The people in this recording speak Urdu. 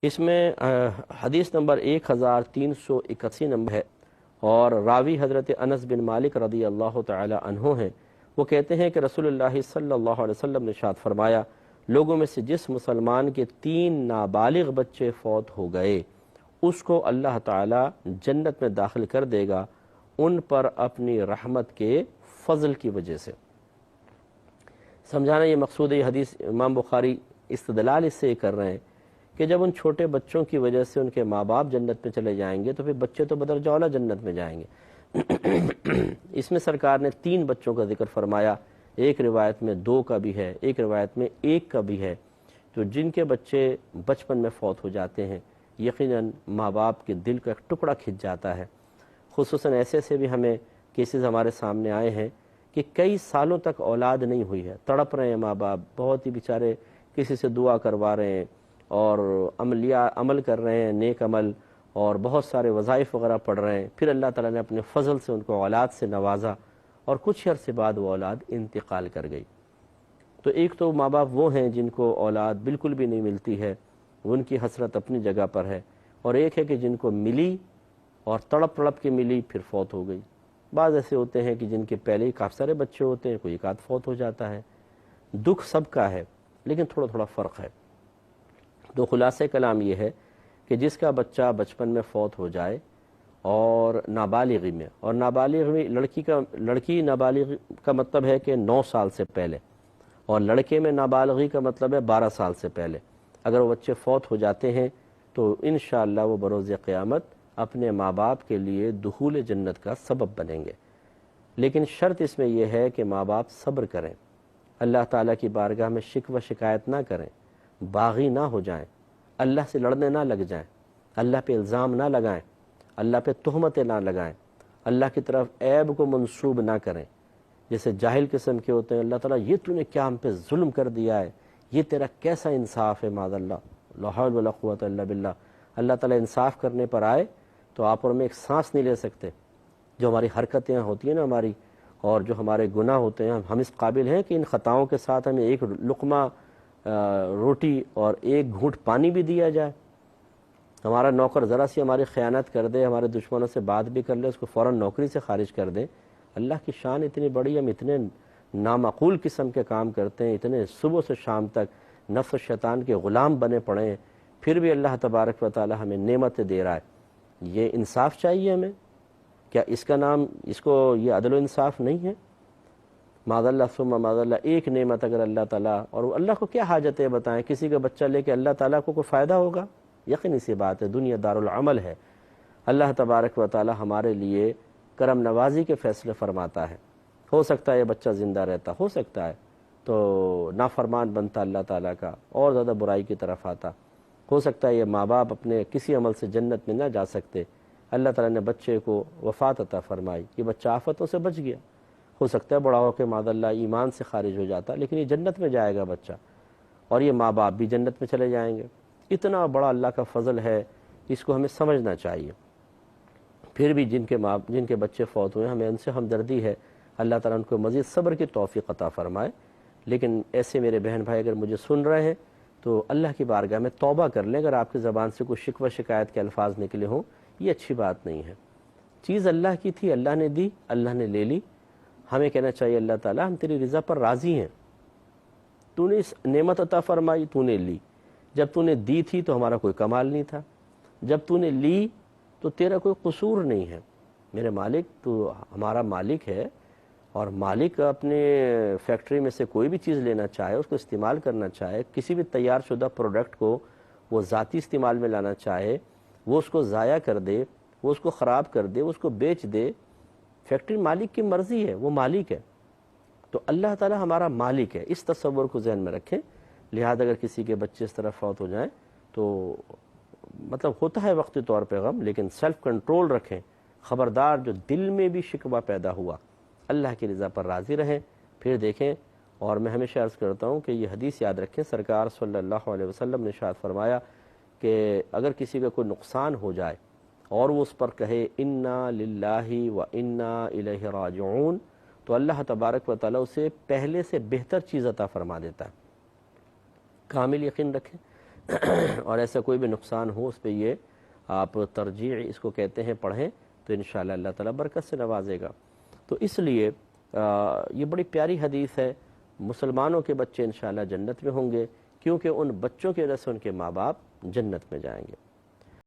اس میں حدیث نمبر 1381 نمبر ہے، اور راوی حضرت انس بن مالک رضی اللہ تعالی عنہ ہیں۔ وہ کہتے ہیں کہ رسول اللہ صلی اللہ علیہ وسلم نے ارشاد فرمایا، لوگوں میں سے جس مسلمان کے 3 نابالغ بچے فوت ہو گئے اس کو اللہ تعالی جنت میں داخل کر دے گا، ان پر اپنی رحمت کے فضل کی وجہ سے۔ سمجھانا یہ مقصود ہے، یہ حدیث امام بخاری استدلال اس سے کر رہے ہیں کہ جب ان چھوٹے بچوں کی وجہ سے ان کے ماں باپ جنت میں چلے جائیں گے تو پھر بچے تو بدرجہ اولیٰ جنت میں جائیں گے۔ اس میں سرکار نے 3 بچوں کا ذکر فرمایا، ایک روایت میں 2 کا بھی ہے، ایک روایت میں 1 کا بھی ہے۔ تو جن کے بچے بچپن میں فوت ہو جاتے ہیں یقیناً ماں باپ کے دل کا ایک ٹکڑا کھنچ جاتا ہے، خصوصاً ایسے بھی ہمیں کیسز ہمارے سامنے آئے ہیں کہ کئی سالوں تک اولاد نہیں ہوئی ہے، تڑپ رہے ہیں ماں باپ، بہت ہی بیچارے کسی سے دعا کروا رہے ہیں اور عمل کر رہے ہیں، نیک عمل، اور بہت سارے وظائف وغیرہ پڑھ رہے ہیں، پھر اللہ تعالیٰ نے اپنے فضل سے ان کو اولاد سے نوازا اور کچھ عرصے بعد وہ اولاد انتقال کر گئی۔ تو ایک تو ماں باپ وہ ہیں جن کو اولاد بالکل بھی نہیں ملتی ہے، ان کی حسرت اپنی جگہ پر ہے، اور ایک ہے کہ جن کو ملی اور تڑپ تڑپ کے ملی پھر فوت ہو گئی۔ بعض ایسے ہوتے ہیں کہ جن کے پہلے ہی کافی سارے بچے ہوتے ہیں، کوئی ایک آدھ فوت ہو جاتا ہے۔ دکھ سب کا ہے لیکن تھوڑا تھوڑا فرق ہے۔ تو خلاصہ کلام یہ ہے کہ جس کا بچہ بچپن میں فوت ہو جائے اور نابالغی میں، اور نابالغی لڑکی نابالغ کا مطلب ہے کہ 9 سال سے پہلے، اور لڑکے میں نابالغی کا مطلب ہے 12 سال سے پہلے، اگر وہ بچے فوت ہو جاتے ہیں تو انشاءاللہ وہ بروز قیامت اپنے ماں باپ کے لیے دخول جنت کا سبب بنیں گے۔ لیکن شرط اس میں یہ ہے کہ ماں باپ صبر کریں، اللہ تعالیٰ کی بارگاہ میں شکوہ شکایت نہ کریں، باغی نہ ہو جائیں، اللہ سے لڑنے نہ لگ جائیں، اللہ پہ الزام نہ لگائیں، اللہ پہ تہمتیں نہ لگائیں، اللہ کی طرف عیب کو منسوب نہ کریں۔ جیسے جاہل قسم کے ہوتے ہیں، اللہ تعالیٰ یہ تو نے کیا ہم پہ ظلم کر دیا ہے، یہ تیرا کیسا انصاف ہے، معاذ اللہ، لا حول ولا قوت الا باللہ۔ اللہ تعالیٰ انصاف کرنے پر آئے تو آپ اور میں ایک سانس نہیں لے سکتے۔ جو ہماری حرکتیں ہوتی ہیں نا ہماری، اور جو ہمارے گناہ ہوتے ہیں، ہم اس قابل ہیں کہ ان خطاؤں کے ساتھ ہمیں ایک لقمہ روٹی اور ایک گھونٹ پانی بھی دیا جائے۔ ہمارا نوکر ذرا سی ہماری خیانت کر دے، ہمارے دشمنوں سے بات بھی کر لے، اس کو فوراً نوکری سے خارج کر دیں۔ اللہ کی شان اتنی بڑی، ہم اتنے نامعقول قسم کے کام کرتے ہیں، اتنے صبح سے شام تک نفس و شیطان کے غلام بنے پڑے ہیں، پھر بھی اللہ تبارک و تعالی ہمیں نعمتیں دے رہا ہے۔ یہ انصاف چاہیے ہمیں؟ کیا اس کا نام، اس کو یہ عدل و انصاف نہیں ہے؟ معاذ اللہ ثم معاذ اللہ، ایک نعمت اگر اللہ تعالیٰ، اور اللہ کو کیا حاجت ہے بتائیں، کسی کا بچہ لے کے اللہ تعالیٰ کو کوئی فائدہ ہوگا؟ یقینی سی بات ہے، دنیا دار العمل ہے۔ اللہ تبارک و تعالیٰ ہمارے لیے کرم نوازی کے فیصلے فرماتا ہے۔ ہو سکتا ہے یہ بچہ زندہ رہتا، ہو سکتا ہے تو نافرمان بنتا اللہ تعالیٰ کا اور زیادہ برائی کی طرف آتا، ہو سکتا ہے یہ ماں باپ اپنے کسی عمل سے جنت میں نہ جا سکتے، اللہ تعالیٰ نے بچے کو وفات عطا فرمائی، یہ بچہ آفتوں سے بچ گیا، ہو سکتا ہے بڑا ہو کے معاذ اللہ ایمان سے خارج ہو جاتا، لیکن یہ جنت میں جائے گا بچہ، اور یہ ماں باپ بھی جنت میں چلے جائیں گے۔ اتنا بڑا اللہ کا فضل ہے، اس کو ہمیں سمجھنا چاہیے۔ پھر بھی جن کے بچے فوت ہوئے، ہمیں ان سے ہمدردی ہے، اللہ تعالیٰ ان کو مزید صبر کی توفیق عطا فرمائے۔ لیکن ایسے میرے بہن بھائی اگر مجھے سن رہے ہیں تو اللہ کی بارگاہ میں توبہ کر لیں، اگر آپ کی زبان سے کوئی شکوہ شکایت کے الفاظ نکلے ہوں، یہ اچھی بات نہیں ہے۔ چیز اللہ کی تھی، اللہ نے دی، اللہ نے لے لی، ہمیں کہنا چاہیے اللہ تعالیٰ ہم تیری رضا پر راضی ہیں، تو نے اس نعمت عطا فرمائی، تو نے لی، جب تو نے دی تھی تو ہمارا کوئی کمال نہیں تھا، جب تو نے لی تو تیرا کوئی قصور نہیں ہے، میرے مالک تو ہمارا مالک ہے، اور مالک اپنے فیکٹری میں سے کوئی بھی چیز لینا چاہے، اس کو استعمال کرنا چاہے، کسی بھی تیار شدہ پروڈکٹ کو وہ ذاتی استعمال میں لانا چاہے، وہ اس کو ضائع کر دے، وہ اس کو خراب کر دے، وہ اس کو بیچ دے، فیکٹری مالک کی مرضی ہے، وہ مالک ہے۔ تو اللہ تعالی ہمارا مالک ہے، اس تصور کو ذہن میں رکھیں۔ لہذا اگر کسی کے بچے اس طرح فوت ہو جائیں تو مطلب ہوتا ہے وقتی طور پہ غم، لیکن سیلف کنٹرول رکھیں، خبردار جو دل میں بھی شکوہ پیدا ہوا اللہ کی رضا پر راضی رہیں، پھر دیکھیں۔ اور میں ہمیشہ عرض کرتا ہوں کہ یہ حدیث یاد رکھیں، سرکار صلی اللہ علیہ وسلم نے ارشاد فرمایا کہ اگر کسی کا کوئی نقصان ہو جائے اور وہ اس پر کہے انا للہ و انا الیہ راجعون، تو اللہ تبارک و تعالیٰ اسے پہلے سے بہتر چیز عطا فرما دیتا ہے۔ کامل یقین رکھیں، اور ایسا کوئی بھی نقصان ہو اس پہ یہ آپ ترجیع اس کو کہتے ہیں پڑھیں تو انشاءاللہ اللہ تعالیٰ برکت سے نوازے گا۔ تو اس لیے یہ بڑی پیاری حدیث ہے، مسلمانوں کے بچے انشاءاللہ جنت میں ہوں گے، کیونکہ ان بچوں کی وجہ سے ان کے ماں باپ جنت میں جائیں گے۔